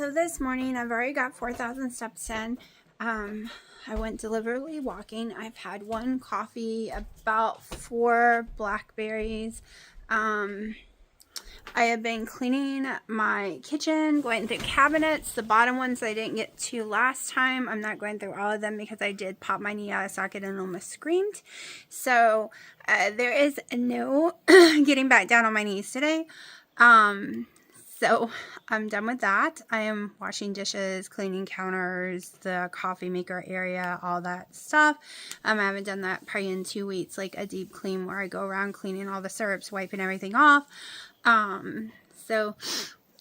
So this morning I've already got 4,000 steps in. I went deliberately walking. I've had one coffee, about 4 blackberries. I have been cleaning my kitchen, going through cabinets. The bottom ones I didn't get to last time. I'm not going through all of them because I did pop my knee out of socket and almost screamed. So there is no getting back down on my knees today. So I'm done with that. I am washing dishes, cleaning counters, the coffee maker area, all that stuff. I haven't done that probably in 2 weeks, like a deep clean where I go around cleaning all the syrups, wiping everything off. So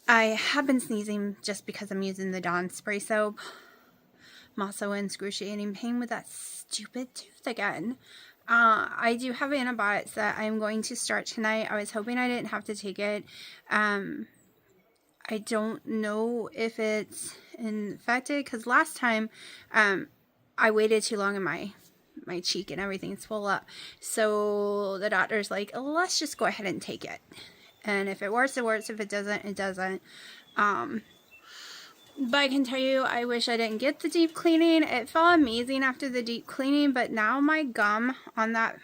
I have been sneezing just because I'm using the Dawn spray soap. I'm also in excruciating pain with that stupid tooth again. I do have antibiotics that I'm going to start tonight. I was hoping I didn't have to take it. I don't know if it's infected because last time I waited too long and my cheek and everything swelled up. So the doctor's like, let's just go ahead and take it. And if it works, it works. If it doesn't, it doesn't. But I can tell you, I wish I didn't get the deep cleaning. It felt amazing after the deep cleaning, but now my gum on that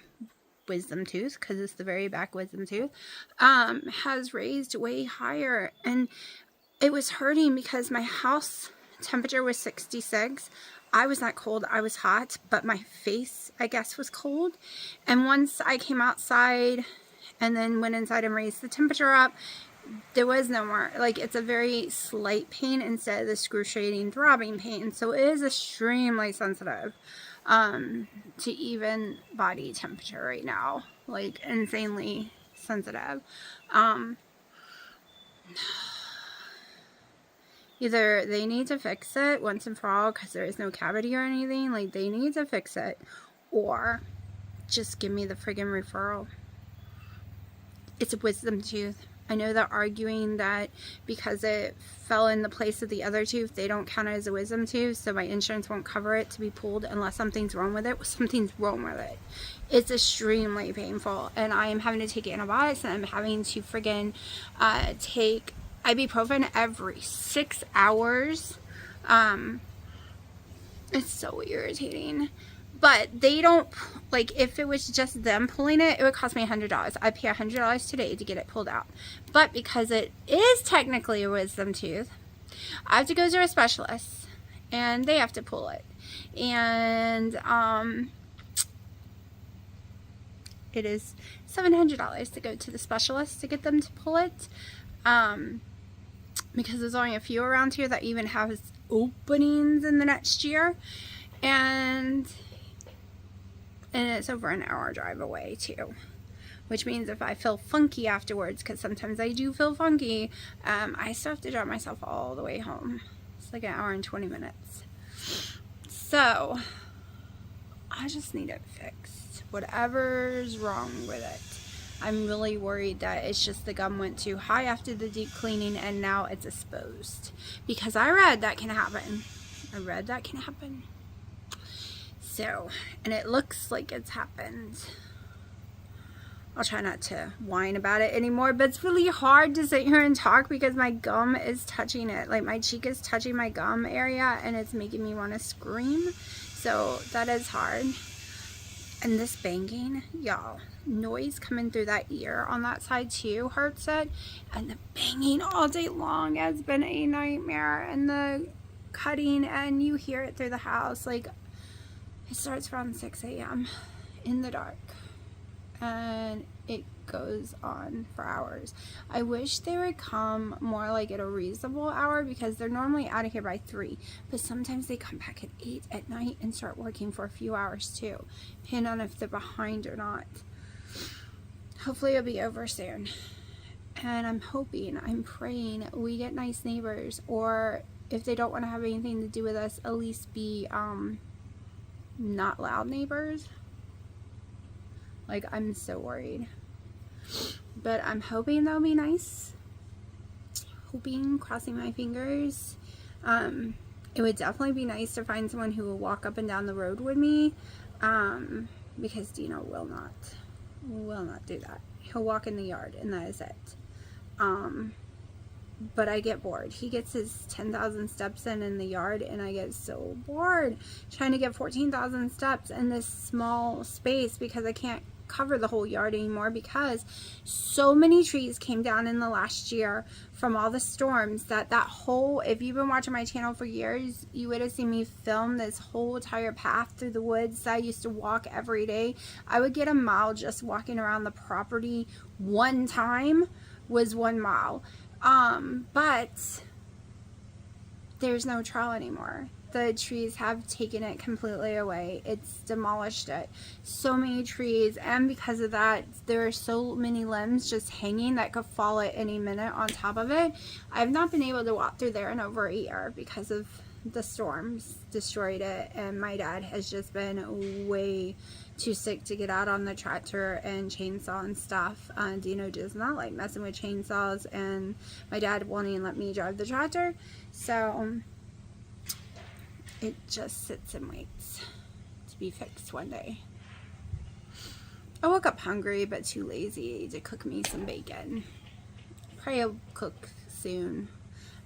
wisdom tooth, because it's the very back wisdom tooth, has raised way higher. And it was hurting because my house temperature was 66. I was not cold, I was hot, but my face, I guess, was cold. And once I came outside and then went inside and raised the temperature up, there was no more, like, it's a very slight pain instead of the excruciating throbbing pain. So it is extremely sensitive to even body temperature right now, like insanely sensitive. Either they need to fix it once and for all because there is no cavity or anything, like they need to fix it, or just give me the friggin' referral. It's a wisdom tooth. I know they're arguing that because it fell in the place of the other tooth, they don't count it as a wisdom tooth, so my insurance won't cover it to be pulled unless something's wrong with it. Something's wrong with it. It's extremely painful, and I am having to take antibiotics, and I'm having to friggin' take ibuprofen every 6 hours. It's so irritating. But they don't, like, if it was just them pulling it, it would cost me $100. I'd pay $100 today to get it pulled out. But because it is technically a wisdom tooth, I have to go to a specialist, and they have to pull it. And it is $700 to go to the specialist to get them to pull it. Because there's only a few around here that even have openings in the next year. And it's over an hour drive away too, which means if I feel funky afterwards, because sometimes I do feel funky, I still have to drive myself all the way home. It's like an hour and 20 minutes. So I just need it fixed, whatever's wrong with it. I'm really worried that it's just the gum went too high after the deep cleaning and now it's exposed, because I read that can happen. So, and it looks like it's happened. I'll try not to whine about it anymore, but it's really hard to sit here and talk because my gum is touching it. Like, my cheek is touching my gum area and it's making me want to scream. So that is hard. And this banging, y'all, noise coming through that ear on that side too hurts it. And the banging all day long has been a nightmare. And the cutting, and you hear it through the house. Like, it starts around 6 a.m. in the dark, and it goes on for hours. I wish they would come more like at a reasonable hour, because they're normally out of here by 3, but sometimes they come back at 8 at night and start working for a few hours too, depending on if they're behind or not. Hopefully it'll be over soon, and I'm hoping, I'm praying we get nice neighbors, or if they don't want to have anything to do with us, at least be not loud neighbors. Like, I'm so worried, but I'm hoping they'll be nice. Hoping, crossing my fingers. It would definitely be nice to find someone who will walk up and down the road with me, because Dino will not do that. He'll walk in the yard and that is it. but I get bored. He gets his 10,000 steps in the yard, and I get so bored trying to get 14,000 steps in this small space because I can't cover the whole yard anymore because so many trees came down in the last year from all the storms that whole, if you've been watching my channel for years, you would have seen me film this whole entire path through the woods that I used to walk every day. I would get a mile just walking around the property. One time was 1 mile. But there's no trail anymore. The trees have taken it completely away. It's demolished it. So many trees, and because of that, there are so many limbs just hanging that could fall at any minute on top of it. I've not been able to walk through there in over a year because of the storms destroyed it, and my dad has just been way too sick to get out on the tractor and chainsaw and stuff. Dino does not like messing with chainsaws, and my dad won't even let me drive the tractor, so it just sits and waits to be fixed one day. I woke up hungry but too lazy to cook me some bacon. Probably I'll cook soon.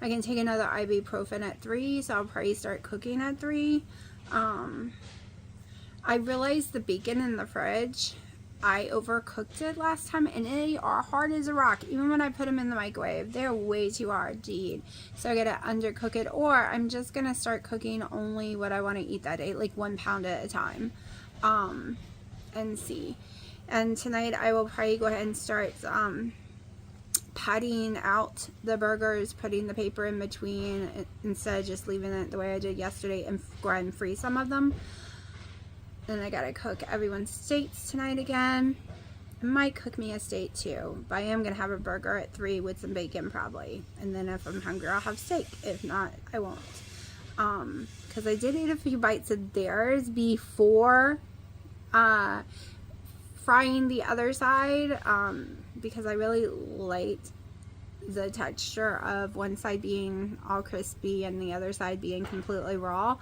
I can take another ibuprofen at 3, so I'll probably start cooking at 3. I realized the bacon in the fridge, I overcooked it last time, and they are hard as a rock. Even when I put them in the microwave, they're way too hard to eat. So I gotta undercook it, or I'm just gonna start cooking only what I want to eat that day, like 1 pound at a time, and see. And tonight I will probably go ahead and start patting out the burgers, putting the paper in between instead of just leaving it the way I did yesterday, and go ahead and freeze some of them. Then I gotta cook everyone's steaks tonight again. I might cook me a steak too, but I am gonna have a burger at 3 with some bacon probably. And then if I'm hungry, I'll have steak. If not, I won't. Because I did eat a few bites of theirs before frying the other side, because I really liked the texture of one side being all crispy and the other side being completely raw.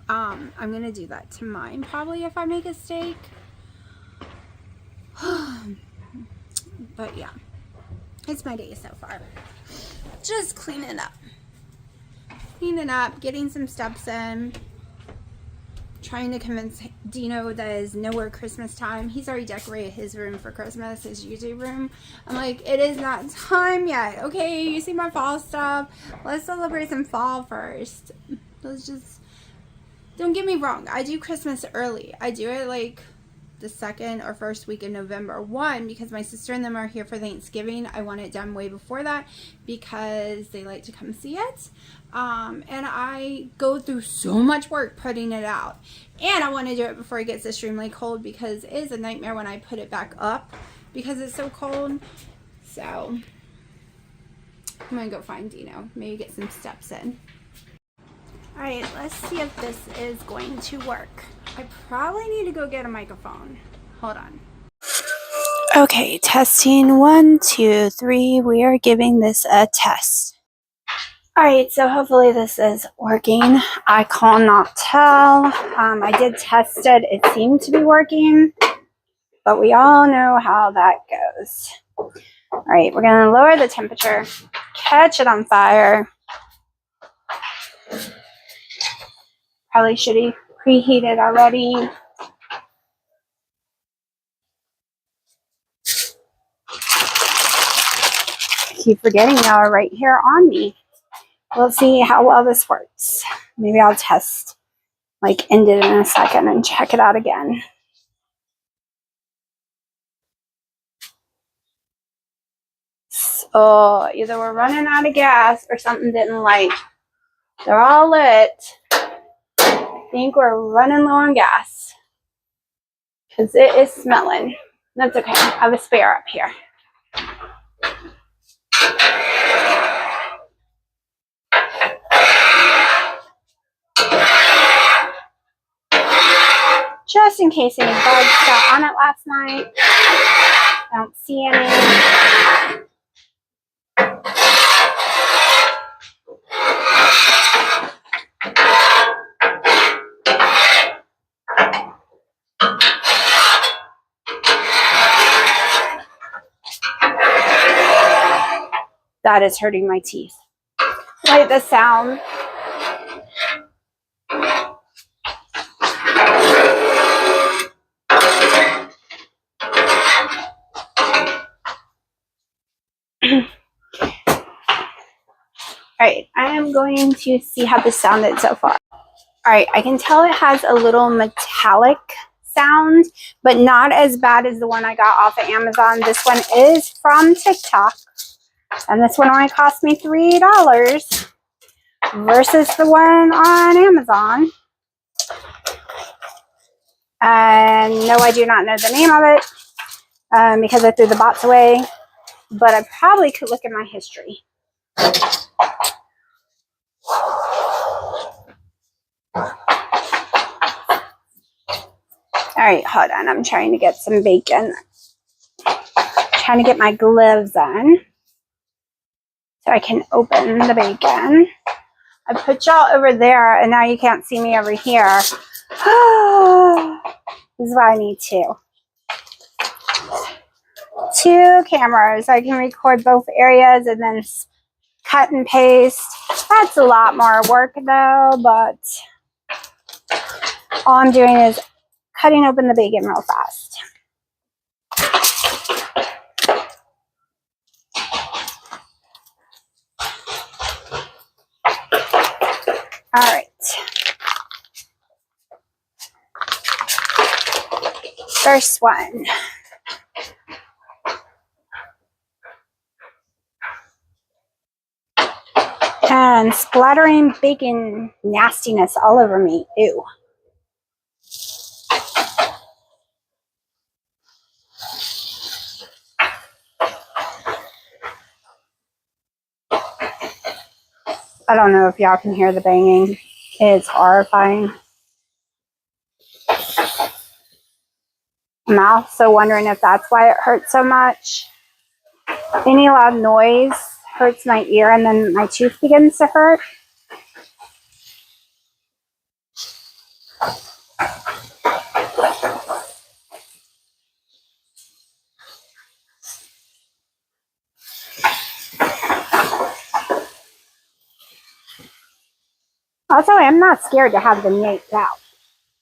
I'm gonna do that to mine probably if I make a steak. But yeah, it's my day so far. Just cleaning up, getting some steps in, trying to convince Dino that it's nowhere Christmas time. He's already decorated his room for Christmas, his YouTube room. I'm like, it is not time yet. Okay, you see my fall stuff. Let's celebrate some fall first. Let's just, don't get me wrong. I do Christmas early. I do it like the second or first week of November. One, because my sister and them are here for Thanksgiving. I want it done way before that because they like to come see it. And I go through so much work putting it out. And I want to do it before it gets extremely cold because it is a nightmare when I put it back up because it's so cold. So I'm going to go find Dino. Maybe get some steps in. Alright, let's see if this is going to work. I probably need to go get a microphone. Hold on. Okay, testing 1, 2, 3. We are giving this a test. Alright, so hopefully this is working. I cannot tell. I did test it. It seemed to be working, but we all know how that goes. Alright, we're going to lower the temperature, catch it on fire. Probably should have preheated already. I keep forgetting y'all are right here on me. We'll see how well this works. Maybe I'll test, like, end it in a second and check it out again. So either we're running out of gas or something didn't light. They're all lit. I think we're running low on gas because it is smelling. That's okay. I have a spare up here. Just in case any bugs got on it last night. I don't see any. That is hurting my teeth. like the sound. Alright, I am going to see how this sounded so far. Alright, I can tell it has a little metallic sound, but not as bad as the one I got off of Amazon. This one is from TikTok, and this one only cost me $3 versus the one on Amazon. And no, I do not know the name of it because I threw the box away, but I probably could look at my history. Alright, hold on. I'm trying to get some bacon. Trying to get my gloves on so I can open the bacon. I put y'all over there, and now you can't see me over here. This is why I need two cameras. I can record both areas and then cut and paste. That's a lot more work though, but all I'm doing is cutting open the bacon real fast. All right. First one. And splattering bacon nastiness all over me. Ew. I don't know if y'all can hear the banging. It's horrifying. I'm also wondering if that's why it hurts so much. Any loud noise hurts my ear, and then my tooth begins to hurt. Also, I'm not scared to have them yanked out.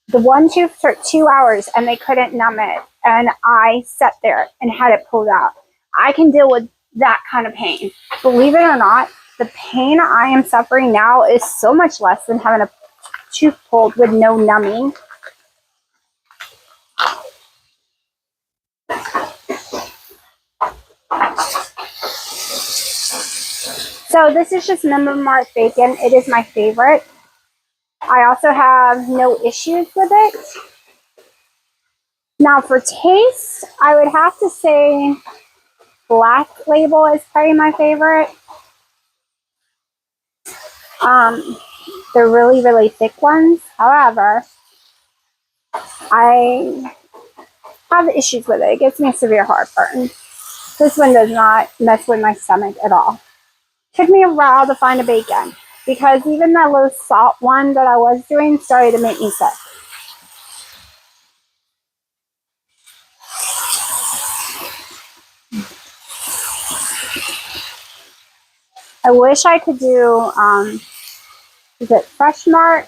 The one tooth took 2 hours and they couldn't numb it, and I sat there and had it pulled out. I can deal with that kind of pain. Believe it or not, the pain I am suffering now is so much less than having a tooth pulled with no numbing. So this is just Member Mark bacon. It is my favorite. I also have no issues with it. Now for taste, I would have to say Black Label is probably my favorite. They're really, really thick ones. However, I have issues with it. It gives me severe heartburn. This one does not mess with my stomach at all. Took me a while to find a bacon because even that low salt one that I was doing started to make me sick. I wish I could do, is it Fresh Mart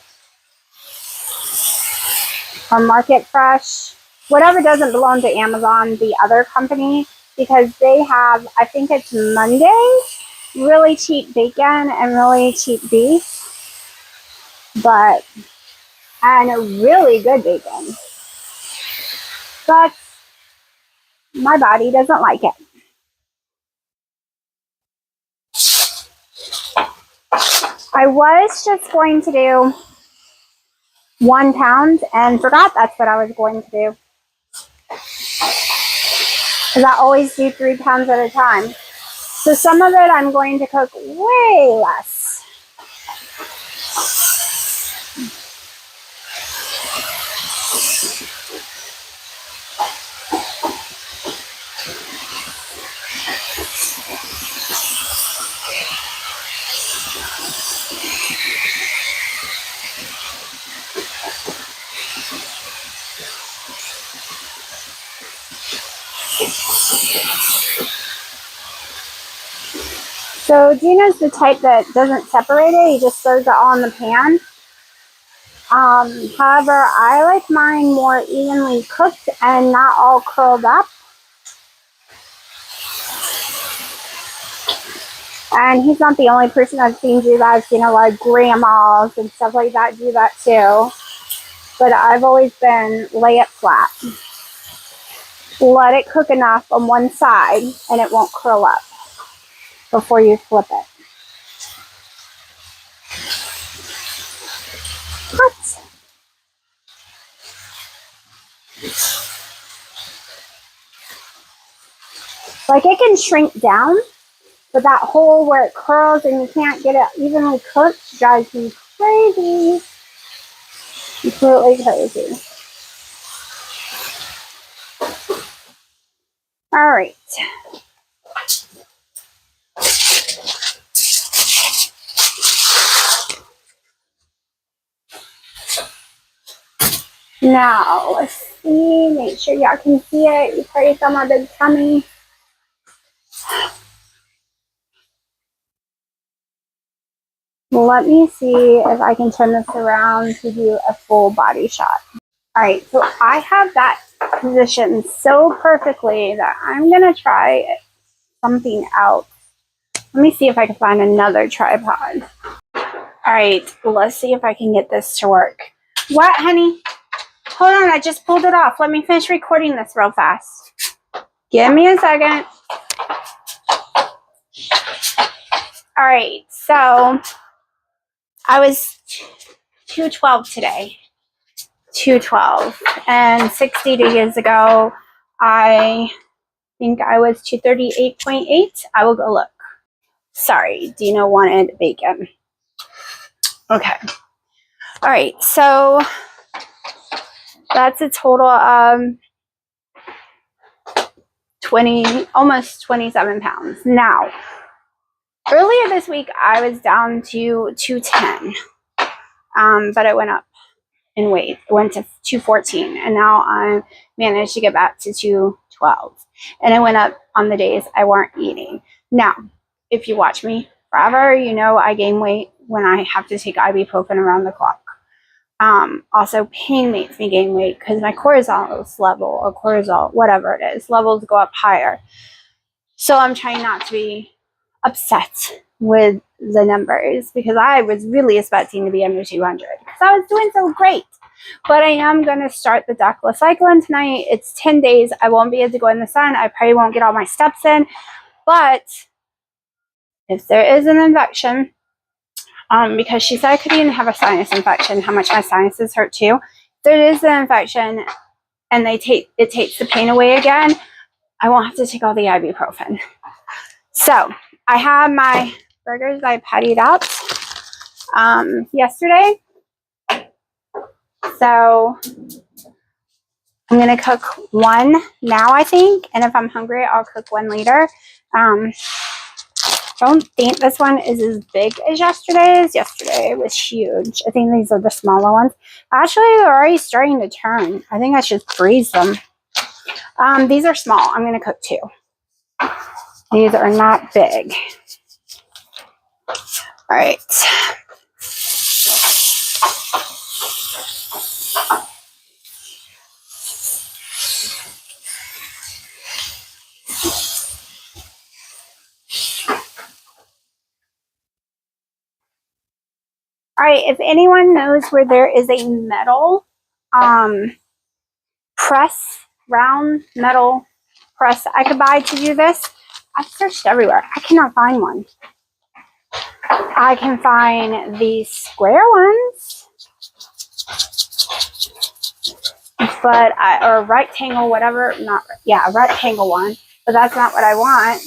or Market Fresh? Whatever doesn't belong to Amazon, the other company, because they have, I think it's Monday, really cheap bacon and really cheap beef, and really good bacon. But my body doesn't like it. I was just going to do 1 pound and forgot that's what I was going to do. Because I always do 3 pounds at a time. So some of it I'm going to cook way less. So Gina's the type that doesn't separate it. He just throws it all in the pan. However, I like mine more evenly cooked and not all curled up. And he's not the only person I've seen do that. I've seen a lot of grandmas and stuff like that do that too. But I've always been lay it flat. Let it cook enough on one side and it won't curl up before you flip it. What? Like it can shrink down, but that hole where it curls and you can't get it evenly cooked drives me crazy. Completely crazy. All right. Now, let's see. Make sure y'all can see it. You probably saw my big tummy. Let me see if I can turn this around to do a full body shot. All right, so I have that positioned so perfectly that I'm going to try something else. Let me see if I can find another tripod. All right, let's see if I can get this to work. What, honey? Hold on, I just pulled it off. Let me finish recording this real fast. Give me a second. All right, so I was 212 today. 212. And 60 days ago, I think I was 238.8. I will go look. Sorry, Dino wanted bacon. Okay. All right, so that's a total of almost 27 pounds. Now, earlier this week, I was down to 210, but it went up in weight. It went to 214, and now I managed to get back to 212. And it went up on the days I weren't eating. Now, if you watch me forever, you know I gain weight when I have to take ibuprofen around the clock. Also, pain makes me gain weight because my cortisol level, or cortisol, whatever it is, levels go up higher. So I'm trying not to be upset with the numbers because I was really expecting to be under 200 because I was doing so great. But I am going to start the doxycycline tonight. It's 10 days. I won't be able to go in the sun. I probably won't get all my steps in. But if there is an infection, because she said I could even have a sinus infection, how much my sinuses hurt too. If there is an infection and it takes the pain away again, I won't have to take all the ibuprofen. So I have my burgers I pattied up yesterday. So I'm going to cook one now, I think. And if I'm hungry, I'll cook one later. Don't think this one is as big as yesterday's. Yesterday was huge. I think these are the smaller ones. Actually, they're already starting to turn. I think I should freeze them. These are small. I'm going to cook two. These are not big. All right. All right, if anyone knows where there is a metal press, round metal press I could buy to do this, I've searched everywhere. I cannot find one. I can find these square ones, but or a rectangle, whatever. A rectangle one, but that's not what I want.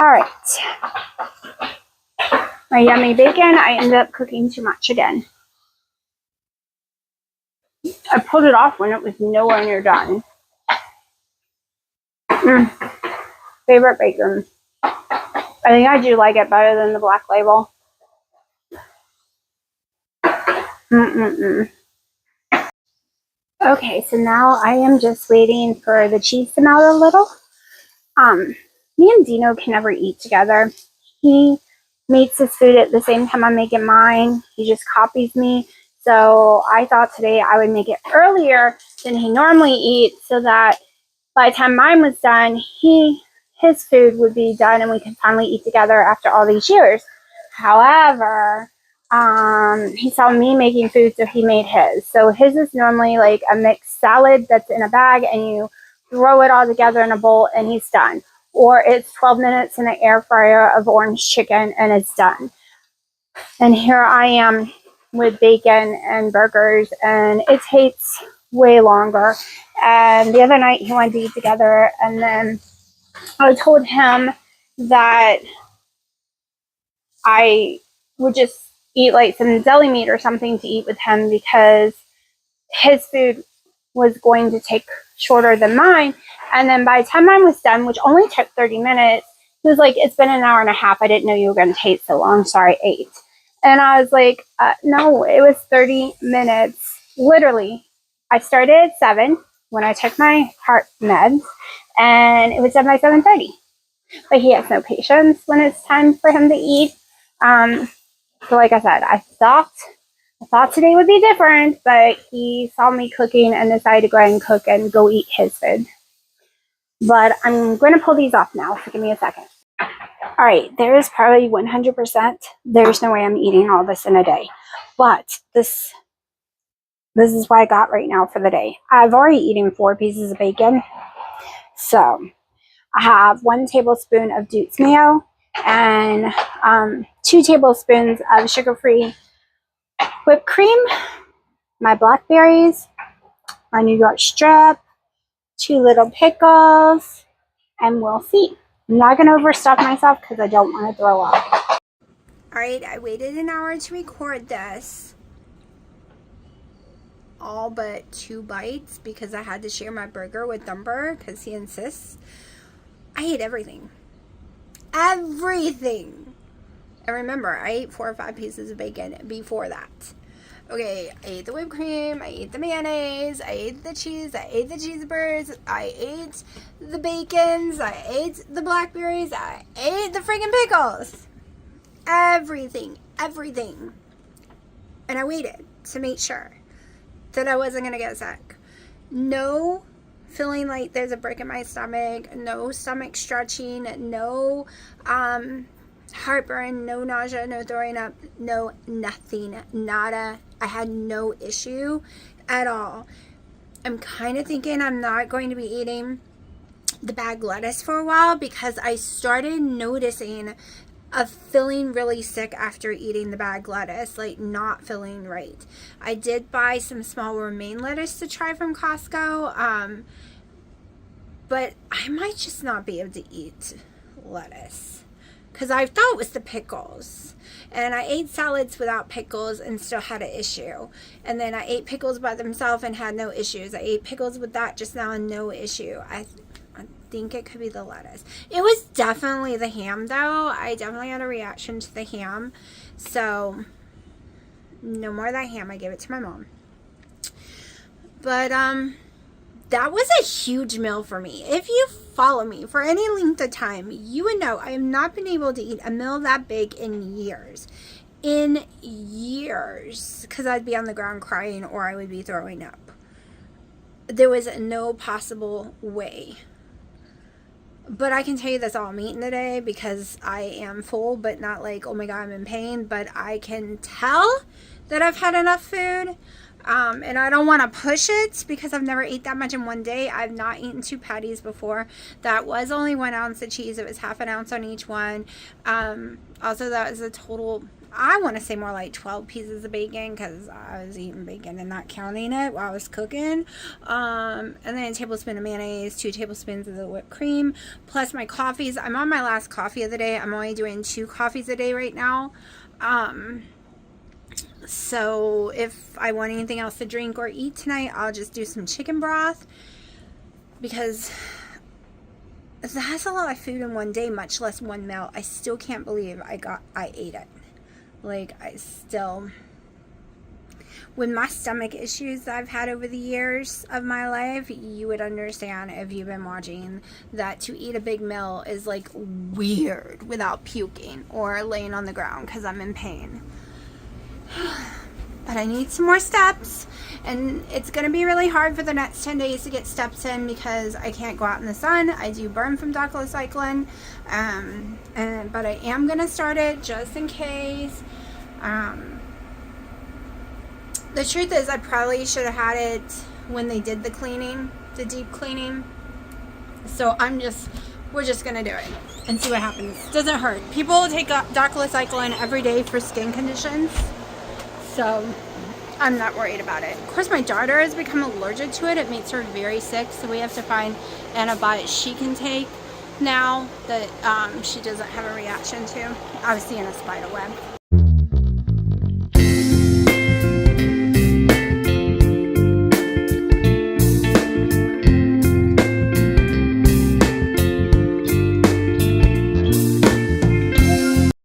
All right. My yummy bacon, I ended up cooking too much again. I pulled it off when it was nowhere near done. Favorite bacon. I think I do like it better than the Black Label. Okay, so now I am just waiting for the cheese to melt a little. Me and Dino can never eat together. He makes his food at the same time I'm making mine. He just copies me. So I thought today I would make it earlier than he normally eats so that by the time mine was done, his food would be done and we could finally eat together after all these years. However, he saw me making food, so he made his. So his is normally like a mixed salad that's in a bag and you throw it all together in a bowl and he's done. Or it's 12 minutes in an air fryer of orange chicken and it's done. And here I am with bacon and burgers, and it takes way longer. And the other night he wanted to eat together, and then I told him that I would just eat like some deli meat or something to eat with him because his food was going to take shorter than mine. And then by the time mine was done, which only took 30 minutes, he was like, it's been an hour and a half. I didn't know you were going to take so long. Sorry, 8. And I was like, no, it was 30 minutes. Literally, I started at 7 when I took my heart meds, and it was done by 7:30. But he has no patience when it's time for him to eat. So like I said, I thought today would be different, but he saw me cooking and decided to go ahead and cook and go eat his food. But I'm going to pull these off now, so give me a second. All right, there is probably 100%. There's no way I'm eating all this in a day. But this is what I got right now for the day. I've already eaten 4 pieces of bacon. So I have 1 tablespoon of Duke's mayo and 2 tablespoons of sugar-free whipped cream, my blackberries, my New York strip, 2 little pickles, and we'll see. I'm not going to overstuff myself because I don't want to throw up. Alright, I waited an hour to record this. All but 2 bites because I had to share my burger with Dumber because he insists. I ate everything. Everything! And remember, I ate 4 or 5 pieces of bacon before that. Okay, I ate the whipped cream, I ate the mayonnaise, I ate the cheese, I ate the cheeseburgers, I ate the bacons, I ate the blackberries, I ate the freaking pickles. Everything. And I waited to make sure that I wasn't going to get sick. No feeling like there's a brick in my stomach, no stomach stretching, no heartburn, no nausea, no throwing up, no nothing, nada. I had no issue at all. I'm kind of thinking I'm not going to be eating the bagged lettuce for a while because I started noticing of feeling really sick after eating the bagged lettuce, like not feeling right. I did buy some small romaine lettuce to try from Costco, but I might just not be able to eat lettuce because I thought it was the pickles. And I ate salads without pickles and still had an issue. And then I ate pickles by themselves and had no issues. I ate pickles with that just now and no issue. I think it could be the lettuce. It was definitely the ham though. I definitely had a reaction to the ham. So no more of that ham. I gave it to my mom. But that was a huge meal for me. If you follow me for any length of time, you would know I have not been able to eat a meal that big in years. Because I'd be on the ground crying or I would be throwing up. There was no possible way. But I can tell you that's all I'm eating today because I am full, but not like, oh my God, I'm in pain. But I can tell that I've had enough food. And I don't want to push it because I've never ate that much in one day. I've not eaten 2 patties before. That was only 1 ounce of cheese. It was half an ounce on each one. Also, that was a total, I want to say more like 12 pieces of bacon because I was eating bacon and not counting it while I was cooking. And then a tablespoon of mayonnaise, 2 tablespoons of the whipped cream, plus my coffees. I'm on my last coffee of the day. I'm only doing 2 coffees a day right now. So if I want anything else to drink or eat tonight, I'll just do some chicken broth, because that's a lot of food in one day, much less one meal. I still can't believe I ate it. Like, with my stomach issues that I've had over the years of my life, you would understand if you've been watching that to eat a big meal is like weird without puking or laying on the ground because I'm in pain. But I need some more steps, and it's going to be really hard for the next 10 days to get steps in because I can't go out in the sun. I do burn from doxycycline, but I am going to start it just in case. The truth is, I probably should have had it when they did the cleaning, the deep cleaning. So we're just going to do it and see what happens. Doesn't hurt. People take doxycycline every day for skin conditions. So I'm not worried about it. Of course, my daughter has become allergic to it. It makes her very sick. So we have to find antibiotics she can take now that she doesn't have a reaction to. I was seeing a spider web.